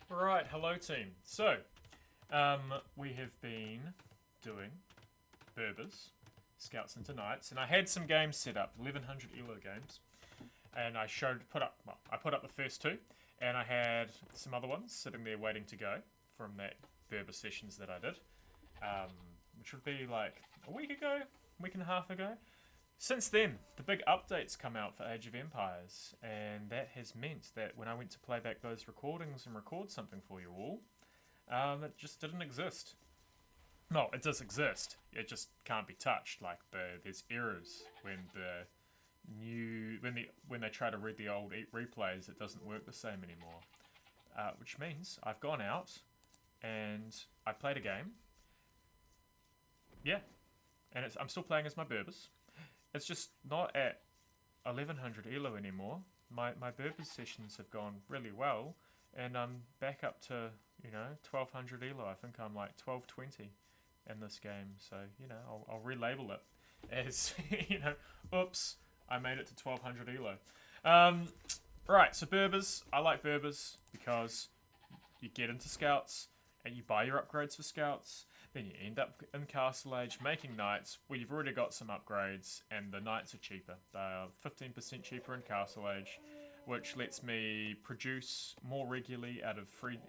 Right, hello team. So, we have been doing Berbers, Scouts into Knights, and I had some games set up, 1100 ELO games, and I put up the first two, and I had some other ones sitting there waiting to go from that Berber sessions that I did, um, which would be like a week ago, week and a half ago. Since then, the big updates come out for Age of Empires, and that has meant that when I went to play back those recordings and record something for you all, it just didn't exist. No, it does exist. It just can't be touched. Like there's errors when when they try to read the old replays, it doesn't work the same anymore. Which means I've gone out and I played a game. Yeah, and I'm still playing as my Berbers. It's just not at 1100 elo anymore. My Berbers sessions have gone really well, and I'm back up to 1200 elo. I think I'm like 1220 in this game, so I'll relabel it as oops, I made it to 1200 elo. Right, so Berbers, I like Berbers because you get into scouts and you buy your upgrades for scouts. Then you end up in Castle Age making knights where you've already got some upgrades, and the knights are cheaper. They are 15% cheaper in Castle Age, which lets me produce more regularly out of free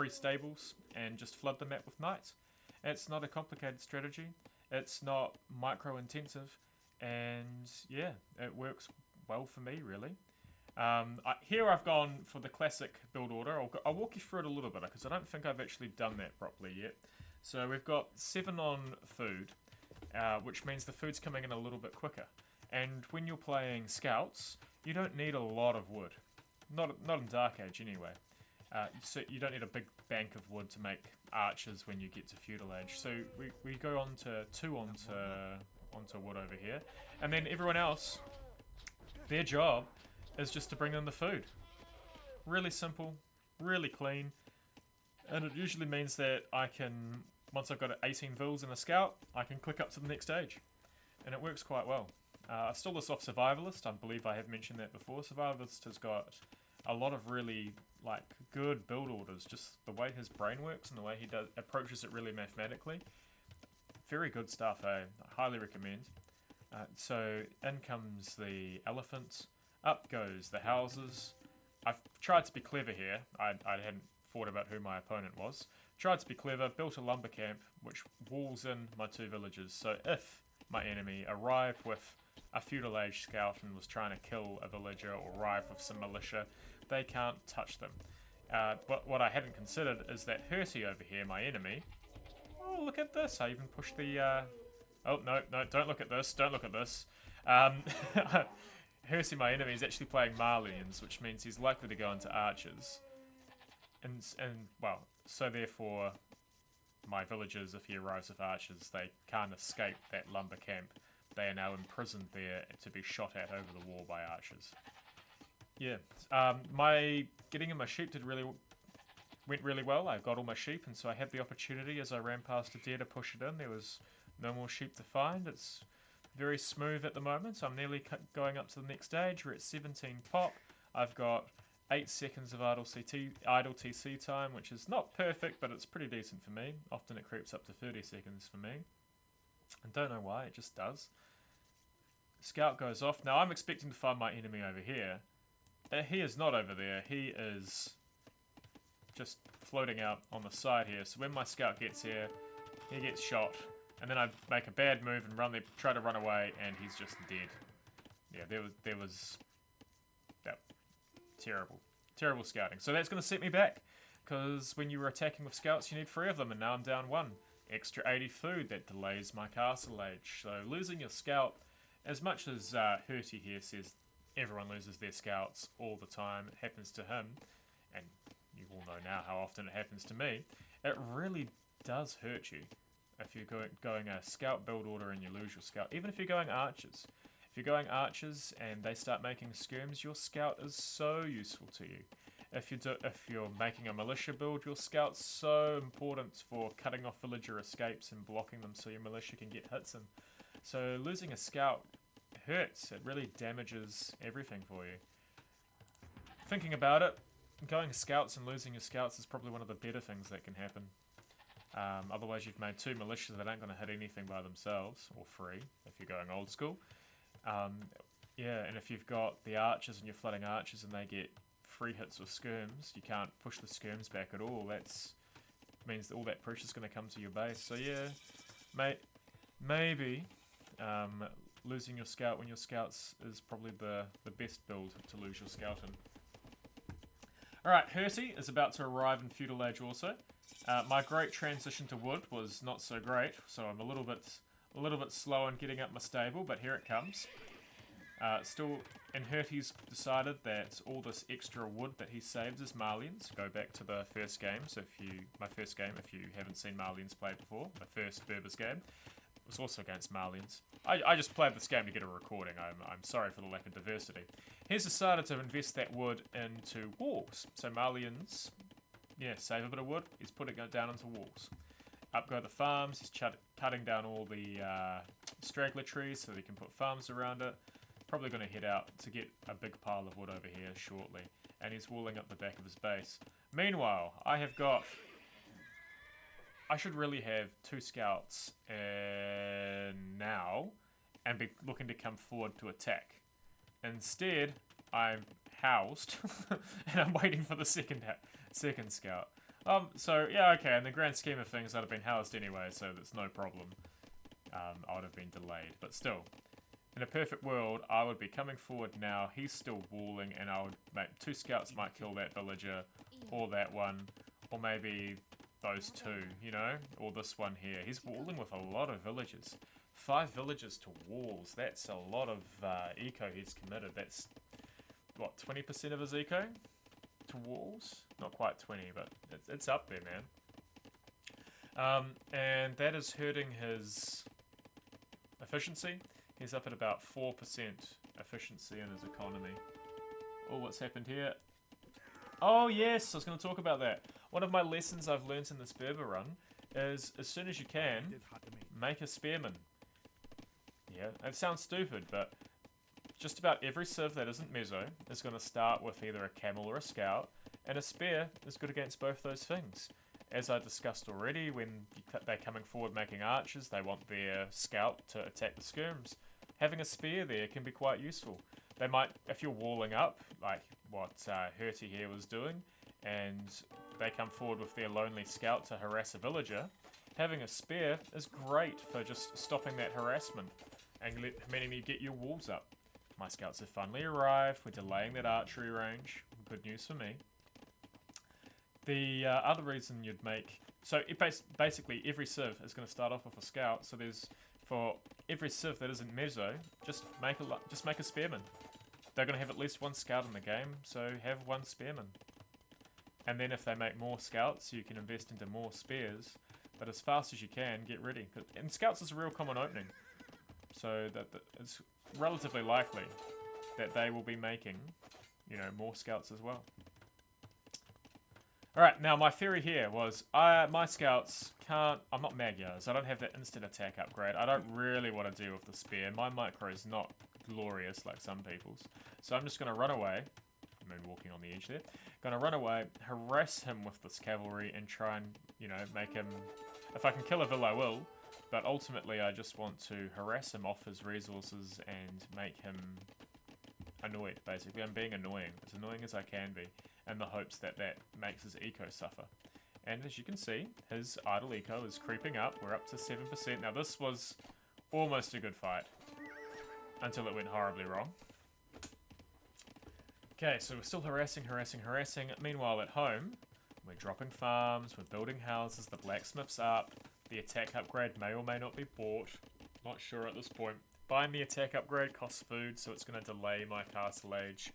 stables and just flood the map with knights. It's not a complicated strategy. It's not micro intensive, and yeah, it works well for me really. Here I've gone for the classic build order. I'll walk you through it a little bit because I don't think I've actually done that properly yet. So we've got 7 on food, which means the food's coming in a little bit quicker. And when you're playing scouts, you don't need a lot of wood. Not in Dark Age anyway. So you don't need a big bank of wood to make archers when you get to Feudal Age. So we go on to 2 onto wood over here. And then everyone else, their job is just to bring in the food. Really simple, really clean. And it usually means that I can, once I've got 18 vills in a scout, I can click up to the next stage. And it works quite well. I stole this off Survivalist. I believe I have mentioned that before. Survivalist has got a lot of really good build orders. Just the way his brain works and the way he approaches it really mathematically. Very good stuff, I highly recommend. So in comes the elephant. Up goes the houses. I've tried to be clever here. I hadn't thought about who my opponent was. Tried to be clever, built a lumber camp which walls in my 2 villages. So if my enemy arrived with a feudal age scout and was trying to kill a villager or arrive with some militia, they can't touch them. But what I hadn't considered is that Hurty over here, my enemy. Oh, look at this! I even pushed the. Oh no, don't look at this! Don't look at this. Hurty, my enemy, is actually playing Malians, which means he's likely to go into archers. And well, so therefore, my villagers, if he arrives with archers, they can't escape that lumber camp. They are now imprisoned there to be shot at over the wall by archers. Yeah, my getting in my sheep went really well. I got all my sheep, and so I had the opportunity as I ran past a deer to push it in. There was no more sheep to find. It's very smooth at the moment. So I'm nearly going up to the next stage. We're at 17 pop. I've got 8 seconds of idle TC time, which is not perfect, but it's pretty decent for me. Often it creeps up to 30 seconds for me. I don't know why, it just does. Scout goes off. Now I'm expecting to find my enemy over here. He is not over there. He is just floating out on the side here. So when my scout gets here, he gets shot. And then I make a bad move and try to run away, and he's just dead. Yeah, there was that terrible scouting. So that's going to set me back, because when you were attacking with scouts, you need 3 of them, and now I'm down 1. Extra 80 food, that delays my castle age. So losing your scout, as much as Hurty here says everyone loses their scouts all the time, it happens to him, and you all know now how often it happens to me, it really does hurt you. If you're going a scout build order and you lose your scout, even if you're going archers. If you're going archers and they start making skirms, your scout is so useful to you. If you're making a militia build, your scout's so important for cutting off villager escapes and blocking them so your militia can get hits in. So losing a scout hurts. It really damages everything for you. Thinking about it, going scouts and losing your scouts is probably one of the better things that can happen. Otherwise, you've made 2 militias that aren't going to hit anything by themselves, or 3, if you're going old school. Yeah, and if you've got the archers and you're flooding archers and they get free hits with skirms, you can't push the skirms back at all. That's means that all that pressure's going to come to your base. So yeah, maybe losing your scout when your scouts is probably the best build to lose your scout in. Alright, Herty is about to arrive in Feudal Age also. My great transition to wood was not so great, so I'm a little bit slow in getting up my stable, but here it comes. And Herty's decided that all this extra wood that he saves is Malians. Go back to the first game, so my first game, if you haven't seen Malians play before, the first Berbers game, was also against Malians. I just played this game to get a recording. I'm sorry for the lack of diversity. He's decided to invest that wood into walls. So Malians, yeah, save a bit of wood. He's putting it down into walls. Up go the farms. He's cutting down all the straggler trees so that he can put farms around it. Probably going to head out to get a big pile of wood over here shortly. And he's walling up the back of his base. Meanwhile, I should really have 2 scouts now and be looking to come forward to attack. Instead, I'm housed and I'm waiting for the second scout. So yeah, okay, in the grand scheme of things, I'd have been housed anyway, so that's no problem. I would have been delayed, but still. In a perfect world, I would be coming forward now. He's still walling, and I would make 2 scouts might kill that villager, or that one, or maybe those 2, you know, or this one here. He's walling with a lot of villagers. 5 villagers to walls. That's a lot of eco he's committed. That's what, 20% of his eco to walls? Not quite 20, but it's up there, man. And that is hurting his efficiency. He's up at about 4% efficiency in his economy. Oh, what's happened here? Oh yes, I was going to talk about that. One of my lessons I've learned in this Berber run is, as soon as you can, make a spearman. Yeah, it sounds stupid, but just about every civ that isn't meso is going to start with either a camel or a scout, and a spear is good against both those things. As I discussed already, when they're coming forward making archers, they want their scout to attack the skirms. Having a spear there can be quite useful. They might, if you're walling up, like what Herty here was doing, and they come forward with their lonely scout to harass a villager, having a spear is great for just stopping that harassment and meaning you get your walls up. My scouts have finally arrived. We're delaying that archery range. Good news for me. The other reason you'd make... So it basically every civ is going to start off with a scout. So there's... For every civ that isn't meso, just make a spearman. They're going to have at least 1 scout in the game, so have 1 spearman. And then if they make more scouts, you can invest into more spears. But as fast as you can, get ready. And scouts is a real common opening. So that it's relatively likely that they will be making, you know, more scouts as well. Alright, now my theory here was, my scouts can't... I'm not Magyars, I don't have that instant attack upgrade. I don't really want to deal with the spear. My micro is not glorious like some people's. So I'm just going to run away. I'm walking on the edge there. Going to run away, harass him with this cavalry, and try and, you know, make him... If I can kill a vill, I will. But ultimately, I just want to harass him off his resources and make him annoyed, basically. I'm being annoying, as annoying as I can be, in the hopes that that makes his eco suffer. And as you can see, his idle eco is creeping up. We're up to 7%. Now this was almost a good fight, until it went horribly wrong. Okay, so we're still harassing. Meanwhile at home, we're dropping farms, we're building houses, the blacksmith's up, the attack upgrade may or may not be bought. Not sure at this point. Buying the attack upgrade costs food, so it's going to delay my castle age.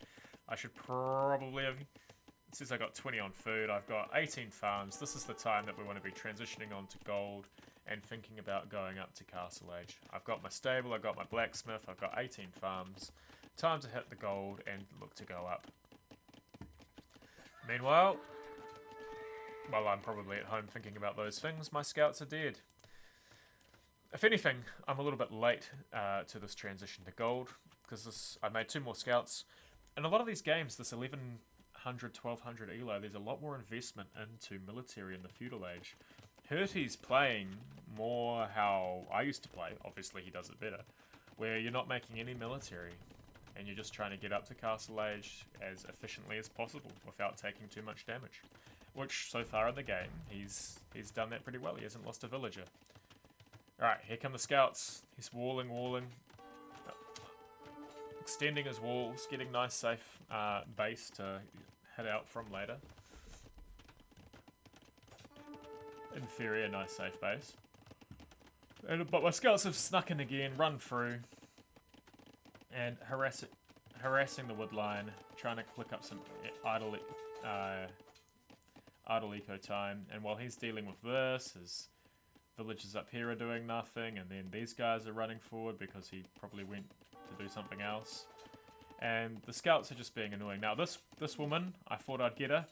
I should probably have... It says I got 20 on food, I've got 18 farms. This is the time that we want to be transitioning on to gold and thinking about going up to castle age. I've got my stable, I've got my blacksmith, I've got 18 farms. Time to hit the gold and look to go up. Meanwhile, while I'm probably at home thinking about those things, my scouts are dead. If anything, I'm a little bit late to this transition to gold, because I made 2 more scouts. In a lot of these games, this 11 100, 1200 elo, there's a lot more investment into military in the feudal age. Hirti's playing more how I used to play. Obviously, he does it better. Where you're not making any military. And you're just trying to get up to castle age as efficiently as possible without taking too much damage. Which, so far in the game, he's done that pretty well. He hasn't lost a villager. Alright, here come the scouts. He's walling. Extending his walls, getting nice safe base to head out from later. Inferior, nice safe base. But my scouts have snuck in again, run through, and harassing the wood line, trying to click up some idle eco time. And while he's dealing with this, his villagers up here are doing nothing, and then these guys are running forward because he probably went to do something else. And the scouts are just being annoying. Now this woman, I thought I'd get her,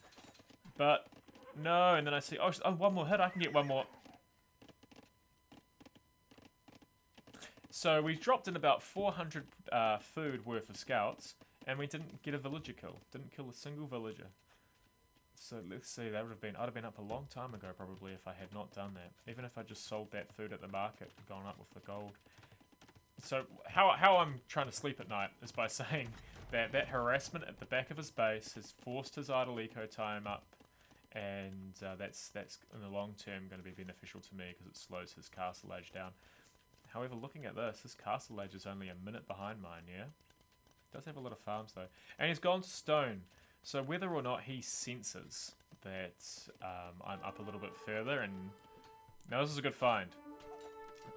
but no. And then I see, oh, one more hit. I can get one more. So we dropped in about 400 food worth of scouts, and we didn't get a villager kill. Didn't kill a single villager. So let's see, I'd have been up a long time ago probably if I had not done that. Even if I just sold that food at the market and gone up with the gold. So how I'm trying to sleep at night is by saying that harassment at the back of his base has forced his idle eco time up, and that's in the long term going to be beneficial to me because it slows his castle age down. However, looking at this, his castle age is only a minute behind mine, yeah? Does have a lot of farms though. And he's gone to stone. So whether or not he senses that I'm up a little bit further, and now this is a good find.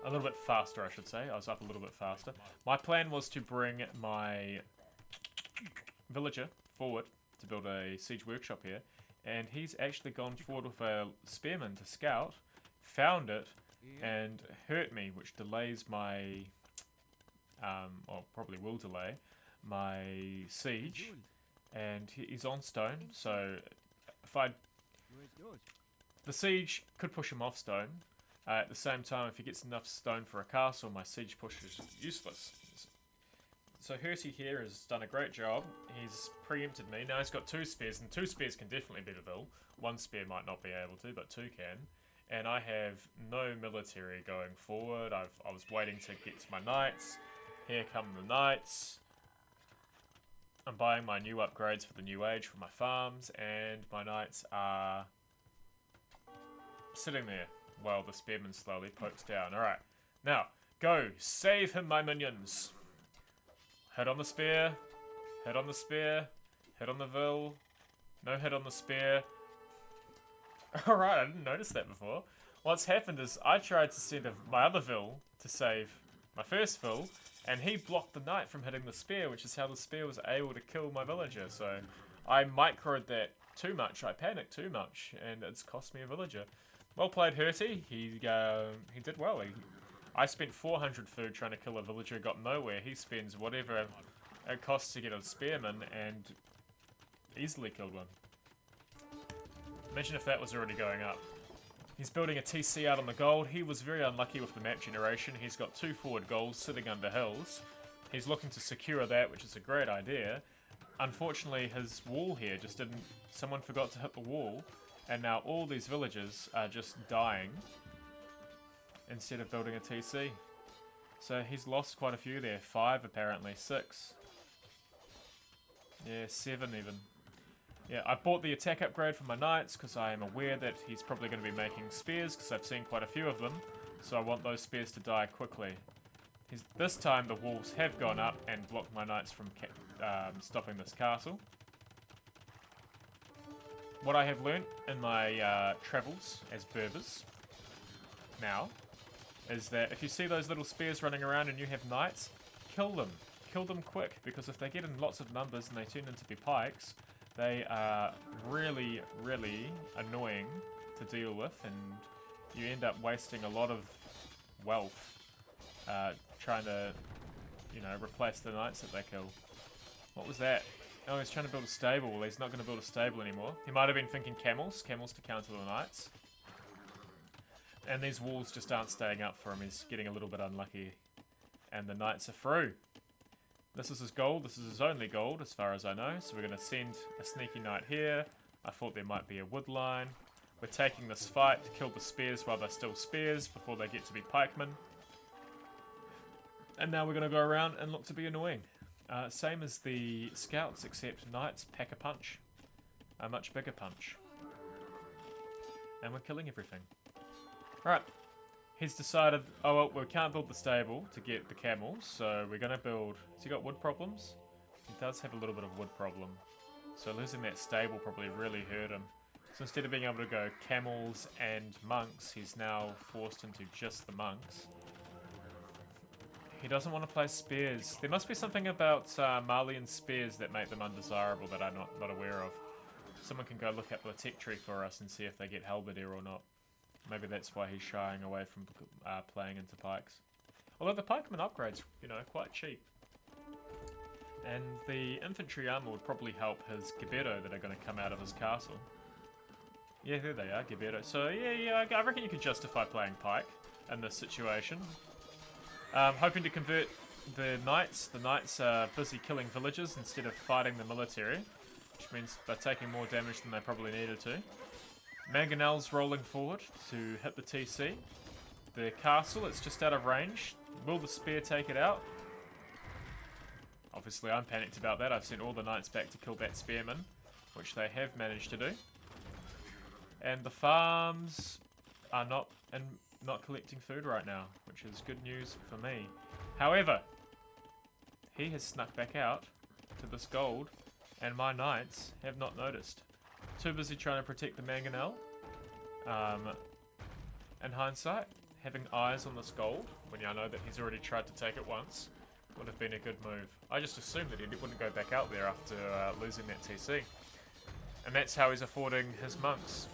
A little bit faster, I should say. I was up a little bit faster. My plan was to bring my villager forward to build a siege workshop here, and he's actually gone forward with a spearman to scout, found it, and hurt me, which delays my, or probably will delay, my siege. And he's on stone, so if the siege could push him off stone. At the same time, if he gets enough stone for a castle, my siege push is useless. So Hirti here has done a great job. He's preempted me. Now he's got 2 spears, and 2 spears can definitely beat a vill. 1 spear might not be able to, but 2 can. And I have no military going forward. I was waiting to get to my knights. Here come the knights. I'm buying my new upgrades for the new age for my farms, and my knights are sitting there while the spearman slowly pokes down. Alright, now, go! Save him, my minions! Hit on the spear, hit on the spear, hit on the vill, no hit on the spear. Alright, I didn't notice that before. What's happened is I tried to send my other vill to save my first vill, and he blocked the knight from hitting the spear, which is how the spear was able to kill my villager. So I microed that too much. I panicked too much, and it's cost me a villager. Well played, Hirti. He did well. I spent 400 food trying to kill a villager, got nowhere. He spends whatever it costs to get a spearman, and easily killed one. Imagine if that was already going up. He's building a TC out on the gold. He was very unlucky with the map generation. He's got 2 forward goals sitting under hills. He's looking to secure that, which is a great idea. Unfortunately, his wall here just didn't... Someone forgot to hit the wall, and now all these villagers are just dying instead of building a TC. So he's lost quite a few there. 5 apparently, 6. Yeah, 7 even. Yeah, I bought the attack upgrade for my knights because I am aware that he's probably going to be making spears because I've seen quite a few of them. So I want those spears to die quickly. This time the walls have gone up and blocked my knights from stopping this castle. What I have learnt in my travels as Berbers now is that if you see those little spears running around and you have knights, kill them. Kill them quick, because if they get in lots of numbers and they turn into be pikes, they are really, really annoying to deal with, and you end up wasting a lot of wealth trying to, you know, replace the knights that they kill. What was that? Oh, he's trying to build a stable. Well, he's not going to build a stable anymore. He might have been thinking camels to counter the knights. And these walls just aren't staying up for him. He's getting a little bit unlucky. And the knights are through. This is his gold. This is his only gold, as far as I know. So we're going to send a sneaky knight here. I thought there might be a wood line. We're taking this fight to kill the spears while they're still spears, before they get to be pikemen. And now we're going to go around and look to be annoying. Same as the scouts, except knights pack a punch. A much bigger punch. And we're killing everything. Right. He's decided, oh well, we can't build the stable to get the camels, so we're going to build... Has he got wood problems? He does have a little bit of wood problem. So losing that stable probably really hurt him. So instead of being able to go camels and monks, he's now forced into just the monks. He doesn't want to play spears. There must be something about Malian spears that make them undesirable that I'm not aware of. Someone can go look at the tech tree for us and see if they get halberdier or not. Maybe that's why he's shying away from playing into pikes. Although the pikeman upgrades, you know, quite cheap. And the infantry armor would probably help his Gebetto that are going to come out of his castle. Yeah, there they are, Gebetto. So yeah, I reckon you could justify playing pike in this situation. Hoping to convert the knights. The knights are busy killing villagers instead of fighting the military, which means they're taking more damage than they probably needed to. Mangonel's rolling forward to hit the TC. The castle, it's just out of range. Will the spear take it out? Obviously I'm panicked about that. I've sent all the knights back to kill that spearman, which they have managed to do. And the farms are not collecting food right now, which is good news for me. However, he has snuck back out to this gold, and my knights have not noticed. Too busy trying to protect the mangonel. In hindsight, having eyes on this gold, when I know that he's already tried to take it once, would have been a good move. I just assumed that he wouldn't go back out there after losing that TC. And that's how he's affording his monks.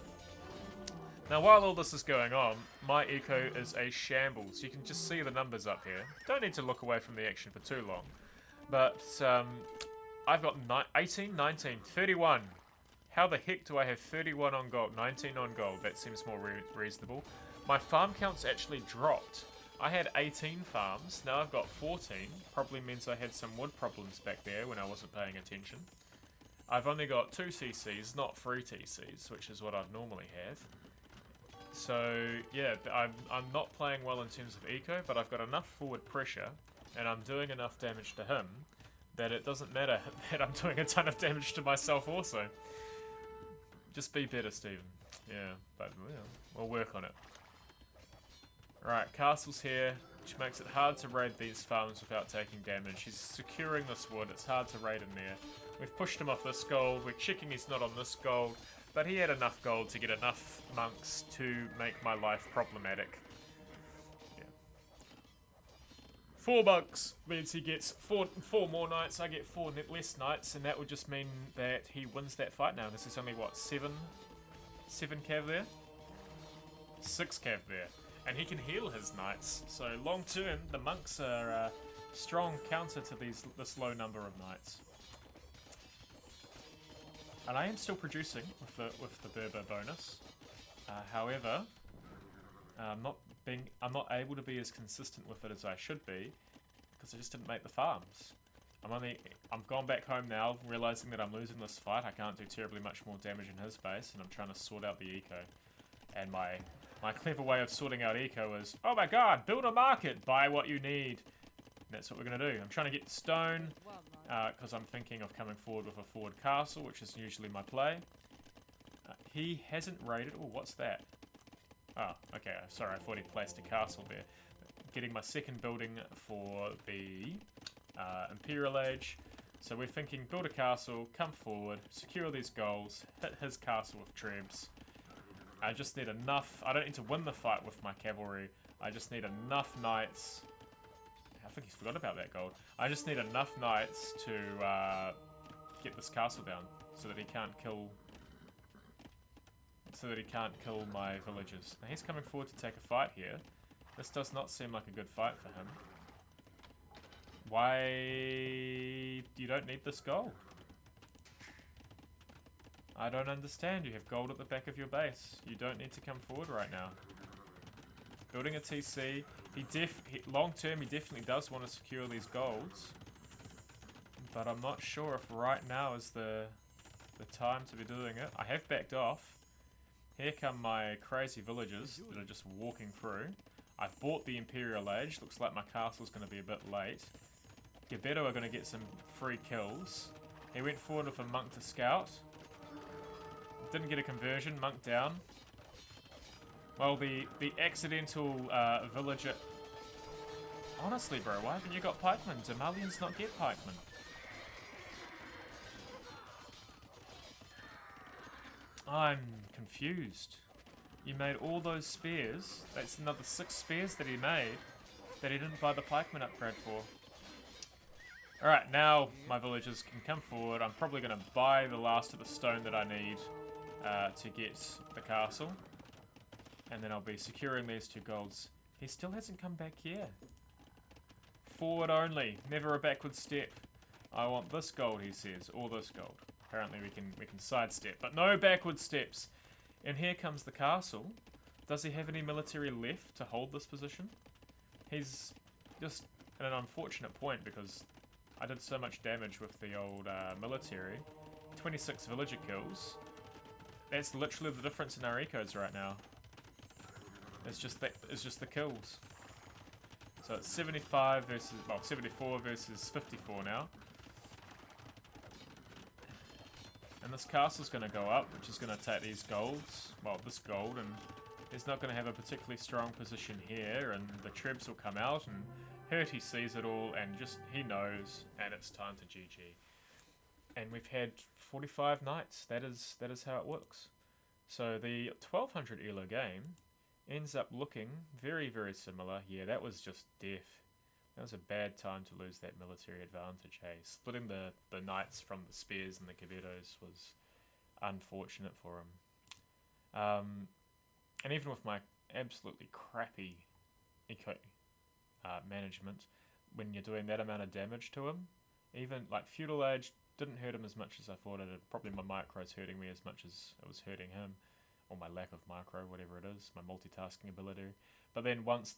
Now, while all this is going on, my eco is a shambles. You can just see the numbers up here. Don't need to look away from the action for too long. But I've got 18, 19, 31. How the heck do I have 31 on gold, 19 on gold? That seems more reasonable. My farm count's actually dropped. I had 18 farms, now I've got 14. Probably means I had some wood problems back there when I wasn't paying attention. I've only got 2 TCs, not 3 TCs, which is what I'd normally have. So, yeah, I'm not playing well in terms of eco, but I've got enough forward pressure, and I'm doing enough damage to him, that it doesn't matter that I'm doing a ton of damage to myself also. Just be better, Stephen. Yeah, but we'll work on it. Right, castle's here, which makes it hard to raid these farms without taking damage. He's securing this wood, it's hard to raid in there. We've pushed him off this gold, we're checking he's not on this gold, but he had enough gold to get enough monks to make my life problematic. Yeah. 4 monks means he gets four more knights, I get 4 less knights, and that would just mean that he wins that fight now. This is only, what, 7 cav there? 6 cav there. And he can heal his knights, so long term, the monks are a strong counter to this low number of knights. And I am still producing with the Berber bonus. However, I'm not able to be as consistent with it as I should be because I just didn't make the farms. I'm gone back home now, realizing that I'm losing this fight. I can't do terribly much more damage in his base, and I'm trying to sort out the eco. And my clever way of sorting out eco is, oh my god, build a market, buy what you need. And that's what we're going to do. I'm trying to get stone, because I'm thinking of coming forward with a forward castle, which is usually my play. He hasn't raided... Oh, what's that? Oh, okay, sorry, I thought he placed a castle there. Getting my second building for the Imperial Age. So we're thinking, build a castle, come forward, secure these goals, hit his castle with trebs. I just need enough... I don't need to win the fight with my cavalry. I just need enough knights... I think he's forgot about that gold. I just need enough knights to get this castle down so that he can't kill... my villagers. Now he's coming forward to take a fight here. This does not seem like a good fight for him. Why... You don't need this gold. I don't understand. You have gold at the back of your base. You don't need to come forward right now. Building a TC. Long term, he definitely does want to secure these golds. But I'm not sure if right now is the time to be doing it. I have backed off. Here come my crazy villagers that are just walking through. I've bought the Imperial Age. Looks like my castle's going to be a bit late. Gebetto are going to get some free kills. He went forward with a monk to scout. Didn't get a conversion. Monk down. Well, the accidental villager... Honestly, bro, why haven't you got pikemen? Do Malians not get pikemen? I'm confused. You made all those spears. That's another 6 spears that he made that he didn't buy the pikeman upgrade for. Alright, now my villagers can come forward. I'm probably going to buy the last of the stone that I need to get the castle. And then I'll be securing these 2 golds. He still hasn't come back here. Forward only, never a backward step. I want this gold, he says, or this gold. Apparently we can sidestep, but no backward steps. And here comes the castle. Does he have any military left to hold this position? He's just at an unfortunate point because I did so much damage with the old military. 26 villager kills. That's literally the difference in our ecos right now. It's just the kills. So it's 75 versus, well, 74 versus 54 now. And this castle's going to go up, which is going to take these golds, well, this gold, and he's not going to have a particularly strong position here, and the trebs will come out, and Hurty sees it all, and just, he knows, and it's time to GG. And we've had 45 knights. That is how it looks. So the 1200 elo game ends up looking very, very similar. Yeah, that was just death. That was a bad time to lose that military advantage, hey. Splitting the knights from the spears and the Gebettos was unfortunate for him. And even with my absolutely crappy eco management, when you're doing that amount of damage to him, even like Feudal Age didn't hurt him as much as I thought it did. Probably my micro's hurting me as much as it was hurting him. Or my lack of micro, whatever it is, my multitasking ability. But then once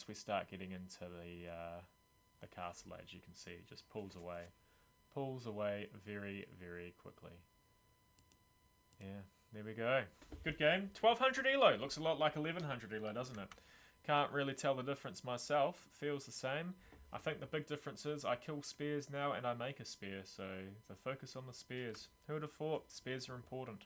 we start getting into the castle age, you can see it just pulls away very, very quickly. Yeah, there we go. Good game. 1200 elo looks a lot like 1100 elo, doesn't it? Can't really tell the difference myself. Feels the same. I think the big difference is I kill spears now and I make a spear, so the focus on the spears. Who would have thought spears are important?